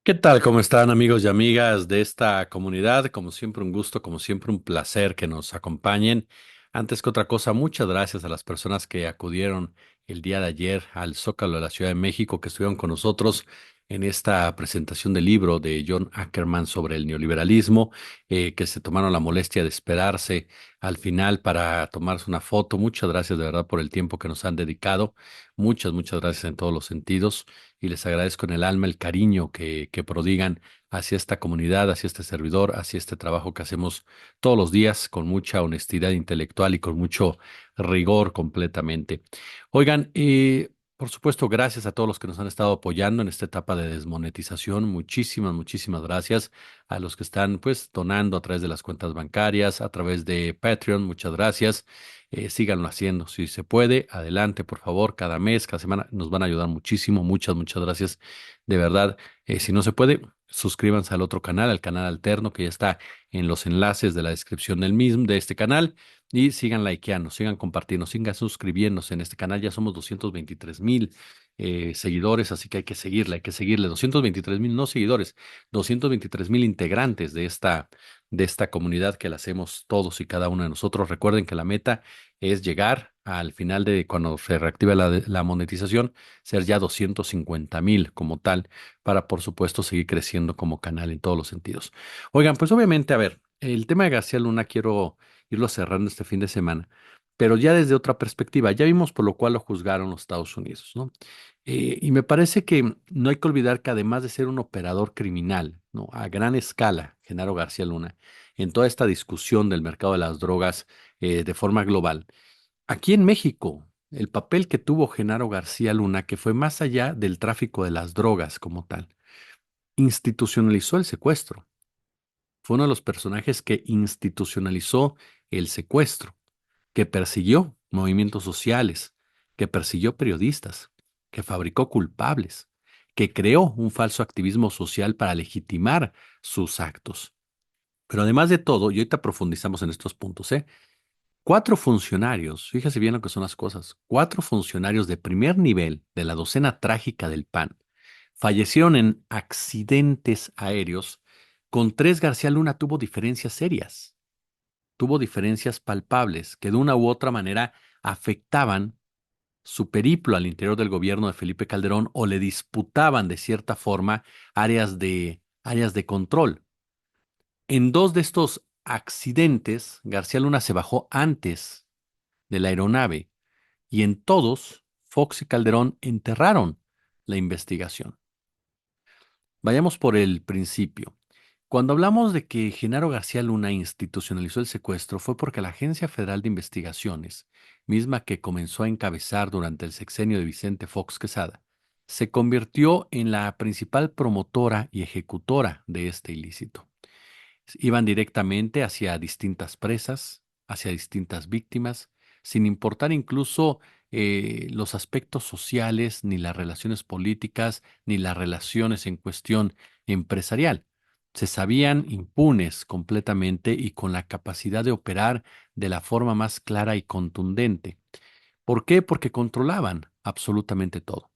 ¿Qué tal? ¿Cómo están amigos y amigas de esta comunidad? Como siempre un gusto, como siempre un placer que nos acompañen. Antes que otra cosa, muchas gracias a las personas que acudieron el día de ayer al Zócalo de la Ciudad de México, que estuvieron con nosotros en esta presentación del libro de John Ackerman sobre el neoliberalismo, que se tomaron la molestia de esperarse al final para tomarse una foto. Muchas gracias de verdad por el tiempo que nos han dedicado. Muchas gracias en todos los sentidos y les agradezco en el alma el cariño que prodigan hacia esta comunidad, hacia este servidor, hacia este trabajo que hacemos todos los días con mucha honestidad intelectual y con mucho rigor completamente. Oigan, por supuesto, gracias a todos los que nos han estado apoyando en esta etapa de desmonetización. Muchísimas gracias a los que están pues donando a través de las cuentas bancarias, a través de Patreon. Muchas gracias. Síganlo haciendo. Si se puede, adelante, por favor, cada mes, cada semana, nos van a ayudar muchísimo. Muchas gracias. De verdad, si no se puede, suscríbanse al otro canal, al canal alterno, que ya está en los enlaces de la descripción del mismo, de este canal, y sigan likeando, sigan compartiendo, sigan suscribiéndose en este canal. Ya somos 223,000 seguidores, así que hay que seguirle. 223,000, no seguidores, 223,000 integrantes de esta comunidad que la hacemos todos y cada uno de nosotros. Recuerden que la meta es llegar al final de cuando se reactive la monetización, ser ya 250,000 como tal, para por supuesto seguir creciendo como canal en todos los sentidos. Oigan, pues obviamente, a ver, el tema de García Luna quiero irlo cerrando este fin de semana, pero ya desde otra perspectiva. Ya vimos por lo cual lo juzgaron los Estados Unidos, ¿no? Y me parece que no hay que olvidar que además de ser un operador criminal, ¿no? A gran escala, Genaro García Luna, en toda esta discusión del mercado de las drogas de forma global. Aquí en México, el papel que tuvo Genaro García Luna, que fue más allá del tráfico de las drogas como tal, institucionalizó el secuestro. Fue uno de los personajes que institucionalizó el secuestro, que persiguió movimientos sociales, que persiguió periodistas, que fabricó culpables, que creó un falso activismo social para legitimar sus actos. Pero además de todo, y ahorita profundizamos en estos puntos, cuatro funcionarios, fíjese bien lo que son las cosas, cuatro funcionarios de primer nivel de la docena trágica del PAN fallecieron en accidentes aéreos. Con tres, García Luna tuvo diferencias serias, tuvo diferencias palpables que de una u otra manera afectaban su periplo al interior del gobierno de Felipe Calderón o le disputaban de cierta forma áreas de control. En dos de estos accidentes, García Luna se bajó antes de la aeronave y en todos, Fox y Calderón enterraron la investigación. Vayamos por el principio. Cuando hablamos de que Genaro García Luna institucionalizó el secuestro fue porque la Agencia Federal de Investigaciones, misma que comenzó a encabezar durante el sexenio de Vicente Fox Quesada, se convirtió en la principal promotora y ejecutora de este ilícito. Iban directamente hacia distintas presas, hacia distintas víctimas, sin importar incluso los aspectos sociales, ni las relaciones políticas, ni las relaciones en cuestión empresarial. Se sabían impunes completamente y con la capacidad de operar de la forma más clara y contundente. ¿Por qué? Porque controlaban absolutamente todo.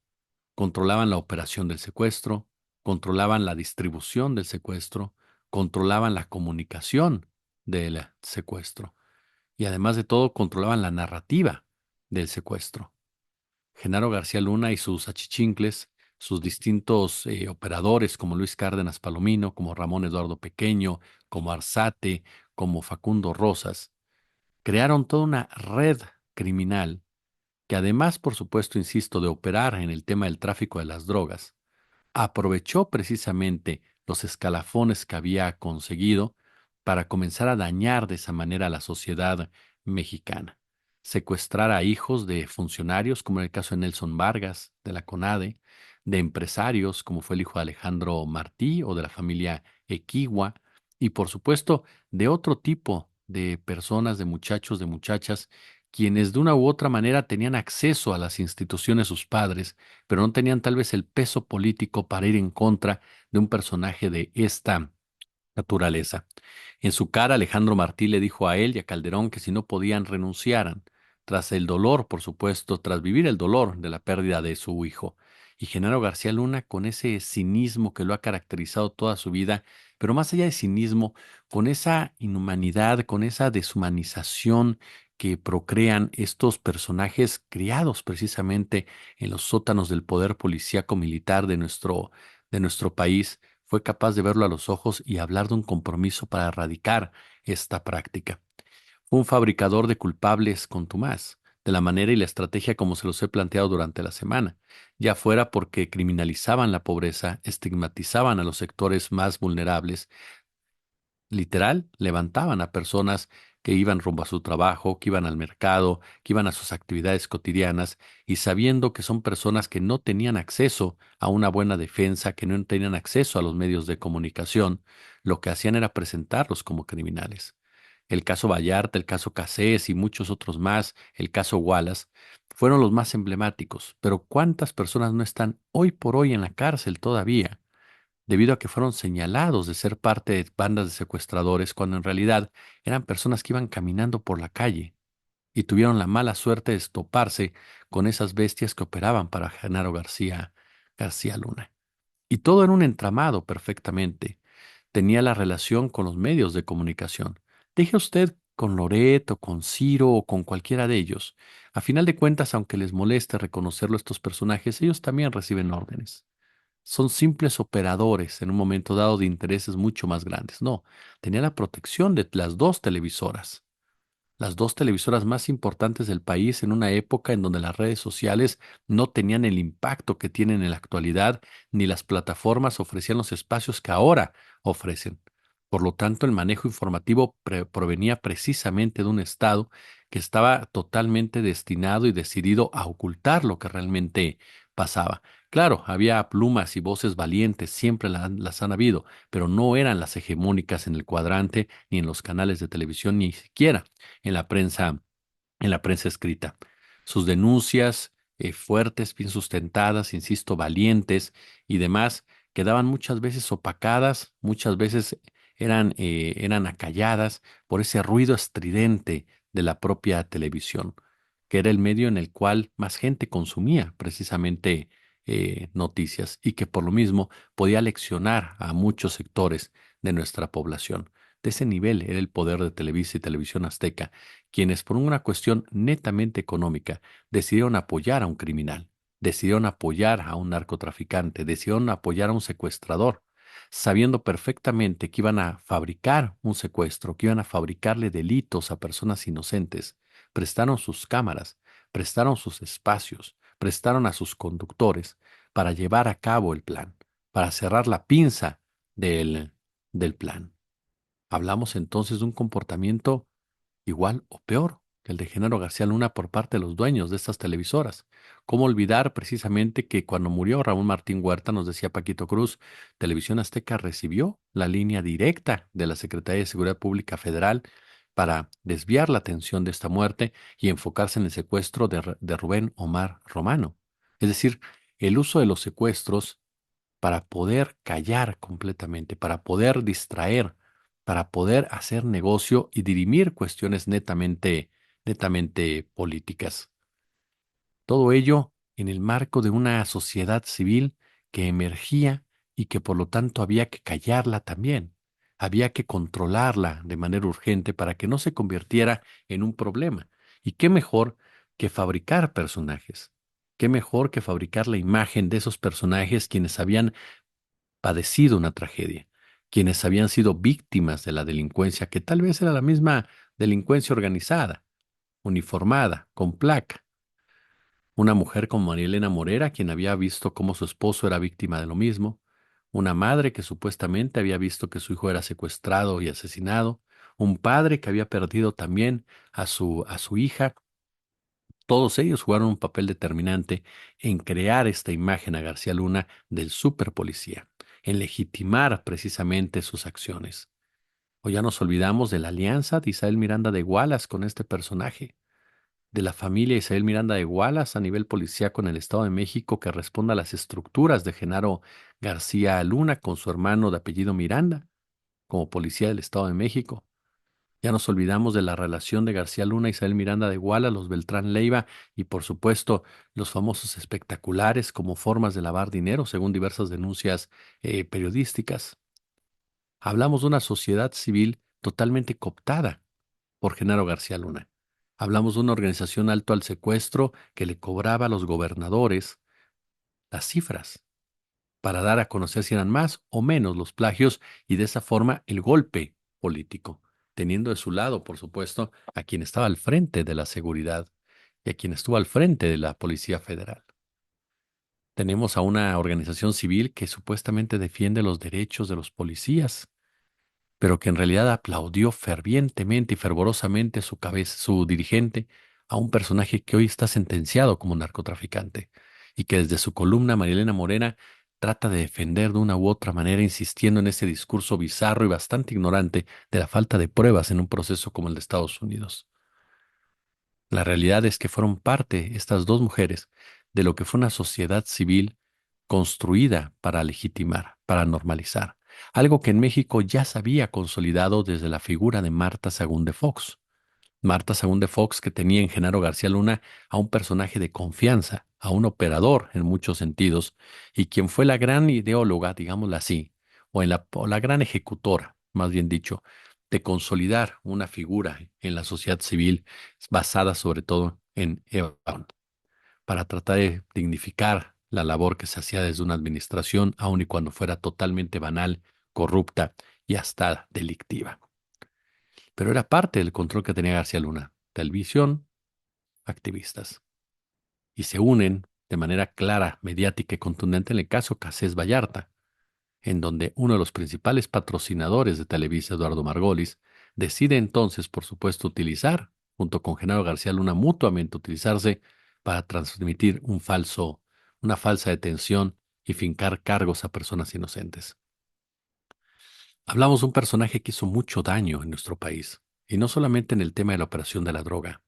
Controlaban la operación del secuestro, controlaban la distribución del secuestro, controlaban la comunicación del secuestro y además de todo controlaban la narrativa del secuestro. Genaro García Luna y sus achichincles, sus distintos operadores como Luis Cárdenas Palomino, como Ramón Eduardo Pequeño, como Arzate, como Facundo Rosas, crearon toda una red criminal que además, por supuesto, insisto, de operar en el tema del tráfico de las drogas, aprovechó precisamente los escalafones que había conseguido para comenzar a dañar de esa manera a la sociedad mexicana. Secuestrar a hijos de funcionarios, como en el caso de Nelson Vargas, de la CONADE, de empresarios, como fue el hijo de Alejandro Martí o de la familia Equigua, y por supuesto de otro tipo de personas, de muchachos, de muchachas, quienes de una u otra manera tenían acceso a las instituciones sus padres, pero no tenían tal vez el peso político para ir en contra de un personaje de esta naturaleza. En su cara, Alejandro Martí le dijo a él y a Calderón que si no podían, renunciaran, tras el dolor, por supuesto, tras vivir el dolor de la pérdida de su hijo. Y Genaro García Luna, con ese cinismo que lo ha caracterizado toda su vida, pero más allá de cinismo, con esa inhumanidad, con esa deshumanización que procrean estos personajes criados precisamente en los sótanos del poder policíaco militar de nuestro país, fue capaz de verlo a los ojos y hablar de un compromiso para erradicar esta práctica. Fue un fabricador de culpables contumaz, de la manera y la estrategia como se los he planteado durante la semana, ya fuera porque criminalizaban la pobreza, estigmatizaban a los sectores más vulnerables, literal, levantaban a personas que iban rumbo a su trabajo, que iban al mercado, que iban a sus actividades cotidianas, y sabiendo que son personas que no tenían acceso a una buena defensa, que no tenían acceso a los medios de comunicación, lo que hacían era presentarlos como criminales. El caso Vallarta, el caso Cassés y muchos otros más, el caso Wallace, fueron los más emblemáticos. Pero ¿cuántas personas no están hoy por hoy en la cárcel todavía, debido a que fueron señalados de ser parte de bandas de secuestradores, cuando en realidad eran personas que iban caminando por la calle y tuvieron la mala suerte de estoparse con esas bestias que operaban para Genaro García Luna? Y todo era un entramado perfectamente. Tenía la relación con los medios de comunicación. Deje usted con Loreto, con Ciro o con cualquiera de ellos. A final de cuentas, aunque les moleste reconocerlo a estos personajes, ellos también reciben órdenes. Son simples operadores en un momento dado de intereses mucho más grandes. No, tenía la protección de las dos televisoras más importantes del país en una época en donde las redes sociales no tenían el impacto que tienen en la actualidad, ni las plataformas ofrecían los espacios que ahora ofrecen. Por lo tanto, el manejo informativo provenía precisamente de un Estado que estaba totalmente destinado y decidido a ocultar lo que realmente pasaba. Claro, había plumas y voces valientes, siempre las han habido, pero no eran las hegemónicas en el cuadrante, ni en los canales de televisión, ni siquiera en la prensa escrita. Sus denuncias, fuertes, bien sustentadas, insisto, valientes y demás, quedaban muchas veces opacadas, muchas veces eran acalladas por ese ruido estridente de la propia televisión, que era el medio en el cual más gente consumía precisamente noticias y que por lo mismo podía leccionar a muchos sectores de nuestra población. De ese nivel era el poder de Televisa y Televisión Azteca, quienes por una cuestión netamente económica decidieron apoyar a un criminal, decidieron apoyar a un narcotraficante, decidieron apoyar a un secuestrador, sabiendo perfectamente que iban a fabricar un secuestro, que iban a fabricarle delitos a personas inocentes. Prestaron sus cámaras, prestaron sus espacios, prestaron a sus conductores para llevar a cabo el plan, para cerrar la pinza del plan. Hablamos entonces de un comportamiento igual o peor que el de Genaro García Luna por parte de los dueños de estas televisoras. ¿Cómo olvidar precisamente que cuando murió Ramón Martín Huerta, nos decía Paquito Cruz, Televisión Azteca recibió la línea directa de la Secretaría de Seguridad Pública Federal para desviar la atención de esta muerte y enfocarse en el secuestro de Rubén Omar Romano? Es decir, el uso de los secuestros para poder callar completamente, para poder distraer, para poder hacer negocio y dirimir cuestiones netamente políticas. Todo ello en el marco de una sociedad civil que emergía y que por lo tanto había que callarla también. Había que controlarla de manera urgente para que no se convirtiera en un problema. ¿Y qué mejor que fabricar personajes? ¿Qué mejor que fabricar la imagen de esos personajes quienes habían padecido una tragedia, quienes habían sido víctimas de la delincuencia, que tal vez era la misma delincuencia organizada, uniformada, con placa? Una mujer como María Elena Morera, quien había visto cómo su esposo era víctima de lo mismo, una madre que supuestamente había visto que su hijo era secuestrado y asesinado, un padre que había perdido también a su hija. Todos ellos jugaron un papel determinante en crear esta imagen a García Luna del superpolicía, en legitimar precisamente sus acciones. O ya nos olvidamos de la alianza de Isabel Miranda de Wallace con este personaje, de la familia Isabel Miranda de Wallace a nivel policíaco en el Estado de México que responda a las estructuras de Genaro García Luna con su hermano de apellido Miranda como policía del Estado de México. Ya nos olvidamos de la relación de García Luna, Isabel Miranda de Iguala, los Beltrán Leiva y por supuesto los famosos espectaculares como formas de lavar dinero, según diversas denuncias periodísticas. Hablamos de una sociedad civil totalmente cooptada por Genaro García Luna. Hablamos de una organización alto al secuestro que le cobraba a los gobernadores las cifras para dar a conocer si eran más o menos los plagios y de esa forma el golpe político, teniendo de su lado, por supuesto, a quien estaba al frente de la seguridad y a quien estuvo al frente de la Policía Federal. Tenemos a una organización civil que supuestamente defiende los derechos de los policías, pero que en realidad aplaudió fervientemente y fervorosamente su cabeza, su dirigente, a un personaje que hoy está sentenciado como narcotraficante y que desde su columna Marilena Morena trata de defender de una u otra manera, insistiendo en ese discurso bizarro y bastante ignorante de la falta de pruebas en un proceso como el de Estados Unidos. La realidad es que fueron parte, estas dos mujeres, de lo que fue una sociedad civil construida para legitimar, para normalizar, algo que en México ya se había consolidado desde la figura de Marta Sagún de Fox. Marta Sagún de Fox, que tenía en Genaro García Luna a un personaje de confianza, a un operador en muchos sentidos, y quien fue la gran ideóloga, digámoslo así, o la gran ejecutora, más bien dicho, de consolidar una figura en la sociedad civil basada sobre todo en Eva Braun, para tratar de dignificar la labor que se hacía desde una administración, aun y cuando fuera totalmente banal, corrupta y hasta delictiva. Pero era parte del control que tenía García Luna. Televisión, activistas. Y se unen de manera clara, mediática y contundente en el caso Cassés Vallarta, en donde uno de los principales patrocinadores de Televisa, Eduardo Margolis, decide entonces, por supuesto, utilizar, junto con Genaro García Luna, mutuamente utilizarse para transmitir una falsa detención y fincar cargos a personas inocentes. Hablamos de un personaje que hizo mucho daño en nuestro país, y no solamente en el tema de la operación de la droga,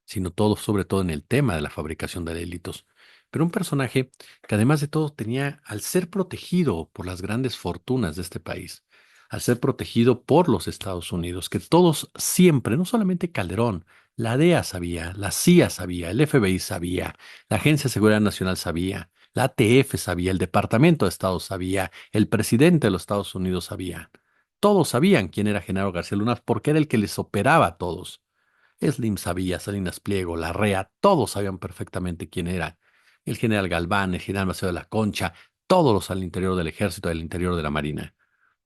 sino todo, sobre todo en el tema de la fabricación de delitos. Pero un personaje que además de todo tenía, al ser protegido por las grandes fortunas de este país, al ser protegido por los Estados Unidos, que todos siempre, no solamente Calderón, la DEA sabía, la CIA sabía, el FBI sabía, la Agencia de Seguridad Nacional sabía, la ATF sabía, el Departamento de Estado sabía, el presidente de los Estados Unidos sabía. Todos sabían quién era Genaro García Luna porque era el que les operaba a todos. Slim sabía, Salinas Pliego, Larrea, todos sabían perfectamente quién era. El general Galván, el general Maceo de la Concha, todos los al interior del ejército, al interior de la marina.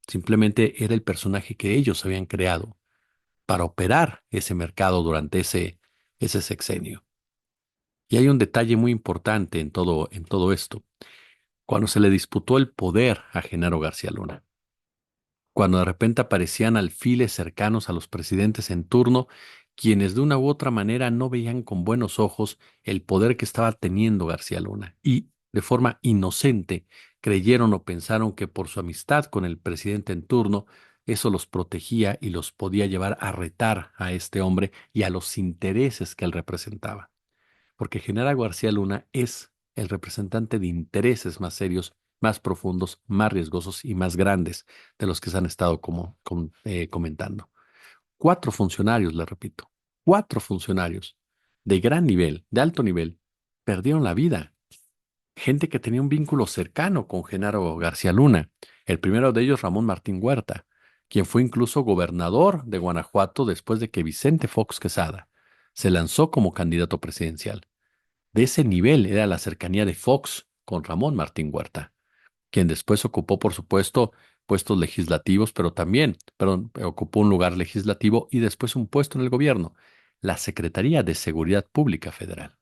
Simplemente era el personaje que ellos habían creado para operar ese mercado durante ese sexenio. Y hay un detalle muy importante en todo esto. Cuando se le disputó el poder a Genaro García Luna, cuando de repente aparecían alfiles cercanos a los presidentes en turno, quienes de una u otra manera no veían con buenos ojos el poder que estaba teniendo García Luna y, de forma inocente, creyeron o pensaron que por su amistad con el presidente en turno, eso los protegía y los podía llevar a retar a este hombre y a los intereses que él representaba, porque Genaro García Luna es el representante de intereses más serios, más profundos, más riesgosos y más grandes de los que se han estado comentando. Cuatro funcionarios, le repito, cuatro funcionarios de gran nivel, de alto nivel, perdieron la vida. Gente que tenía un vínculo cercano con Genaro García Luna. El primero de ellos, Ramón Martín Huerta, quien fue incluso gobernador de Guanajuato después de que Vicente Fox Quesada se lanzó como candidato presidencial. De ese nivel era la cercanía de Fox con Ramón Martín Huerta, quien después ocupó, por supuesto, puestos legislativos, pero también, perdón, ocupó un lugar legislativo y después un puesto en el gobierno, la Secretaría de Seguridad Pública Federal.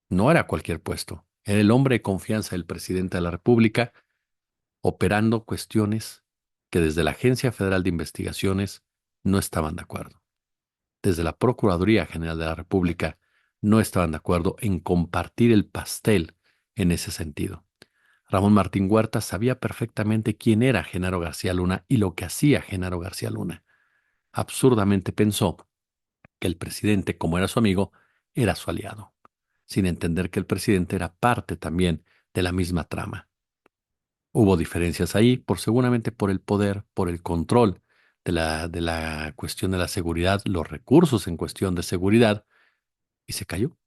No era cualquier puesto, era el hombre de confianza del presidente de la República, operando cuestiones que desde la Agencia Federal de Investigaciones no estaban de acuerdo. Desde la Procuraduría General de la República no estaban de acuerdo en compartir el pastel en ese sentido. Ramón Martín Huerta sabía perfectamente quién era Genaro García Luna y lo que hacía Genaro García Luna. Absurdamente pensó que el presidente, como era su amigo, era su aliado, sin entender que el presidente era parte también de la misma trama. Hubo diferencias ahí, seguramente por el poder, por el control de la cuestión de la seguridad, los recursos en cuestión de seguridad, y se cayó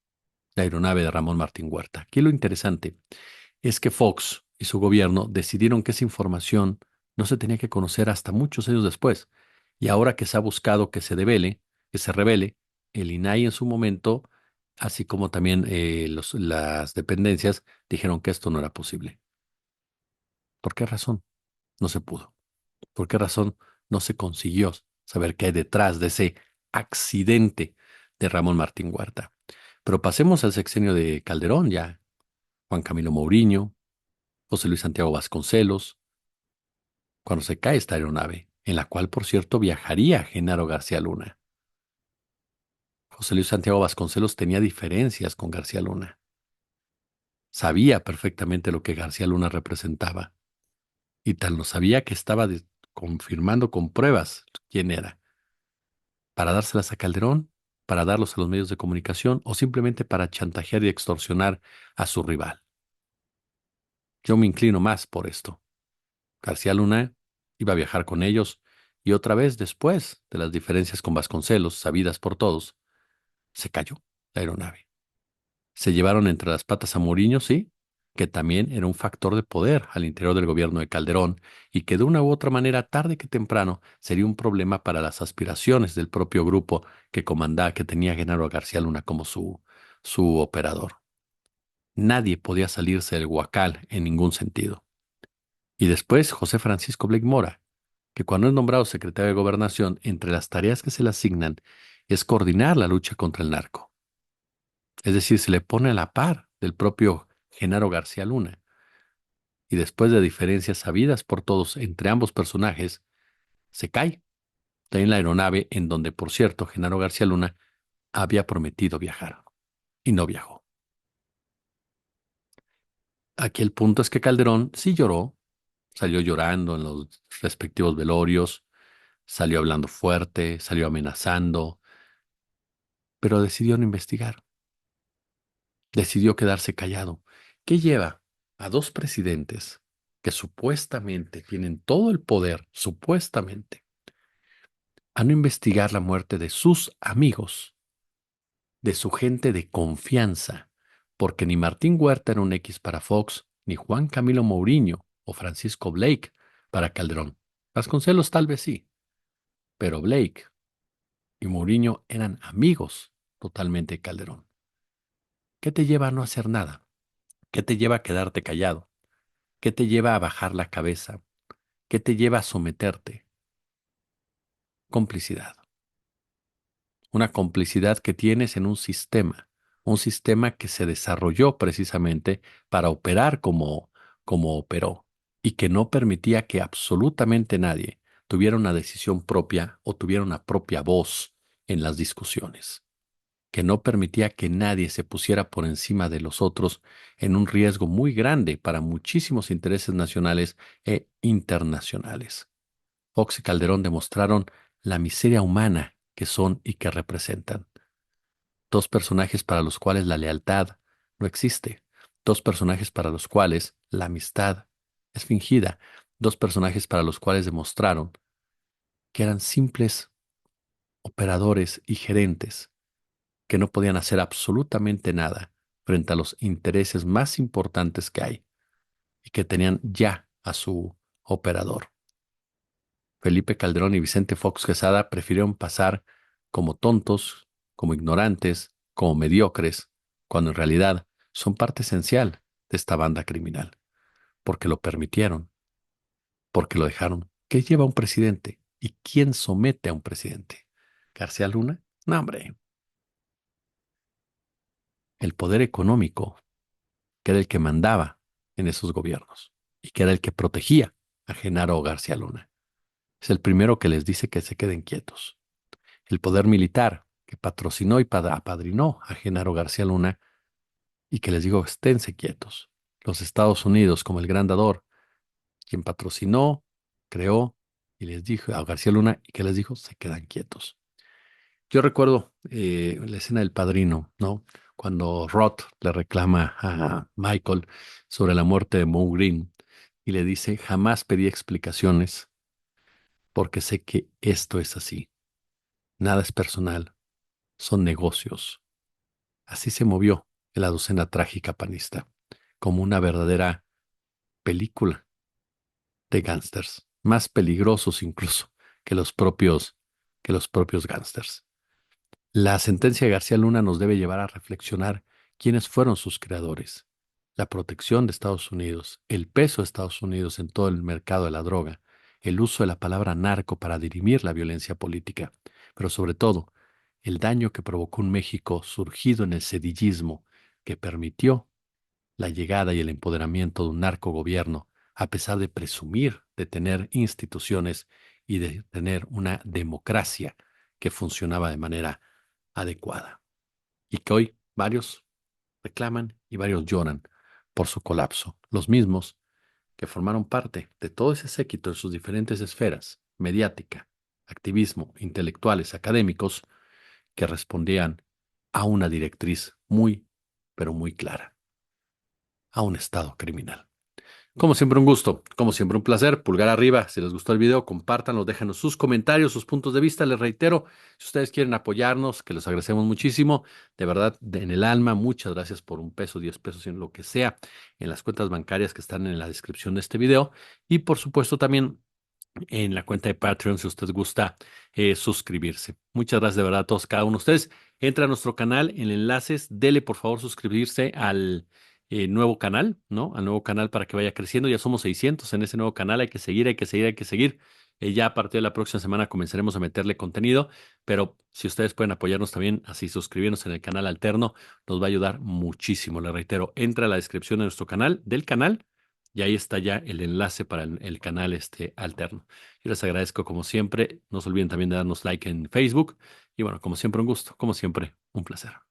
la aeronave de Ramón Martín Huerta. Aquí lo interesante es que Fox y su gobierno decidieron que esa información no se tenía que conocer hasta muchos años después. Y ahora que se ha buscado que se devele, que se revele, el INAI en su momento, así como también las dependencias, dijeron que esto no era posible. ¿Por qué razón? No se pudo. ¿Por qué razón no se consiguió saber qué hay detrás de ese accidente de Ramón Martín Huerta? Pero pasemos al sexenio de Calderón ya. Juan Camilo Mourinho, José Luis Santiago Vasconcelos, cuando se cae esta aeronave, en la cual, por cierto, viajaría Genaro García Luna. José Luis Santiago Vasconcelos tenía diferencias con García Luna. Sabía perfectamente lo que García Luna representaba, y tal lo sabía que estaba confirmando con pruebas quién era, para dárselas a Calderón, para darlos a los medios de comunicación o simplemente para chantajear y extorsionar a su rival. Yo me inclino más por esto. García Luna iba a viajar con ellos y otra vez después de las diferencias con Vasconcelos, sabidas por todos, se cayó la aeronave. Se llevaron entre las patas a Mourinho, sí, que también era un factor de poder al interior del gobierno de Calderón y que de una u otra manera, tarde que temprano, sería un problema para las aspiraciones del propio grupo que comandaba, que tenía Genaro García Luna como su operador. Nadie podía salirse del huacal en ningún sentido. Y después José Francisco Blake Mora, que cuando es nombrado secretario de Gobernación, entre las tareas que se le asignan es coordinar la lucha contra el narco. Es decir, se le pone a la par del propio Genaro García Luna. Y después de diferencias sabidas por todos entre ambos personajes, se cae en la aeronave en donde, por cierto, Genaro García Luna había prometido viajar y no viajó. Aquí el punto es que Calderón sí lloró, salió llorando en los respectivos velorios, salió hablando fuerte, salió amenazando, pero decidió no investigar, decidió quedarse callado. ¿Qué lleva a dos presidentes que supuestamente tienen todo el poder, supuestamente, a no investigar la muerte de sus amigos, de su gente de confianza? Porque ni Martín Huerta era un X para Fox, ni Juan Camilo Mourinho o Francisco Blake para Calderón. Vasconcelos tal vez sí, pero Blake y Mourinho eran amigos totalmente de Calderón. ¿Qué te lleva a no hacer nada? ¿Qué te lleva a quedarte callado? ¿Qué te lleva a bajar la cabeza? ¿Qué te lleva a someterte? Complicidad. Una complicidad que tienes en un sistema que se desarrolló precisamente para operar como operó y que no permitía que absolutamente nadie tuviera una decisión propia o tuviera una propia voz en las discusiones, que no permitía que nadie se pusiera por encima de los otros en un riesgo muy grande para muchísimos intereses nacionales e internacionales. Fox y Calderón demostraron la miseria humana que son y que representan. Dos personajes para los cuales la lealtad no existe. Dos personajes para los cuales la amistad es fingida. Dos personajes para los cuales demostraron que eran simples operadores y gerentes que no podían hacer absolutamente nada frente a los intereses más importantes que hay y que tenían ya a su operador. Felipe Calderón y Vicente Fox Quesada prefirieron pasar como tontos, como ignorantes, como mediocres, cuando en realidad son parte esencial de esta banda criminal, porque lo permitieron, porque lo dejaron. ¿Qué lleva a un presidente? ¿Y quién somete a un presidente? ¿García Luna? No, hombre, el poder económico, que era el que mandaba en esos gobiernos y que era el que protegía a Genaro García Luna. Es el primero que les dice que se queden quietos. El poder militar que patrocinó y apadrinó a Genaro García Luna y que les dijo esténse quietos. Los Estados Unidos como el gran dador, quien patrocinó, creó y les dijo a García Luna y que les dijo se quedan quietos. Yo recuerdo la escena del Padrino, ¿no? Cuando Roth le reclama a Michael sobre la muerte de Moe Green y le dice jamás pedí explicaciones porque sé que esto es así. Nada es personal, son negocios. Así se movió en la docena trágica panista, como una verdadera película de gángsters, más peligrosos incluso que los propios gángsters. La sentencia de García Luna nos debe llevar a reflexionar quiénes fueron sus creadores, la protección de Estados Unidos, el peso de Estados Unidos en todo el mercado de la droga, el uso de la palabra narco para dirimir la violencia política, pero sobre todo, el daño que provocó un México surgido en el sedillismo que permitió la llegada y el empoderamiento de un narcogobierno, a pesar de presumir de tener instituciones y de tener una democracia que funcionaba de manera adecuada. Y que hoy varios reclaman y varios lloran por su colapso. Los mismos que formaron parte de todo ese séquito en sus diferentes esferas, mediática, activismo, intelectuales, académicos, que respondían a una directriz muy, pero muy clara, a un Estado criminal. Como siempre un gusto, como siempre un placer. Pulgar arriba, si les gustó el video, compártanlo, déjenos sus comentarios, sus puntos de vista. Les reitero, si ustedes quieren apoyarnos, que les agradecemos muchísimo, de verdad, en el alma, muchas gracias por un peso, 10 pesos, en lo que sea, en las cuentas bancarias que están en la descripción de este video. Y por supuesto también en la cuenta de Patreon si usted gusta suscribirse. Muchas gracias de verdad a todos, cada uno de ustedes. Entra a nuestro canal en enlaces, dele por favor suscribirse al nuevo canal, ¿no? Al nuevo canal para que vaya creciendo. Ya somos 600 en ese nuevo canal, hay que seguir, hay que seguir, hay que seguir. Ya a partir de la próxima semana comenzaremos a meterle contenido, pero si ustedes pueden apoyarnos también, así suscribirnos en el canal alterno, nos va a ayudar muchísimo. Le reitero, entra a la descripción de nuestro canal, del canal, y ahí está ya el enlace para el canal alterno. Yo les agradezco como siempre. No se olviden también de darnos like en Facebook. Y bueno, como siempre, un gusto. Como siempre, un placer.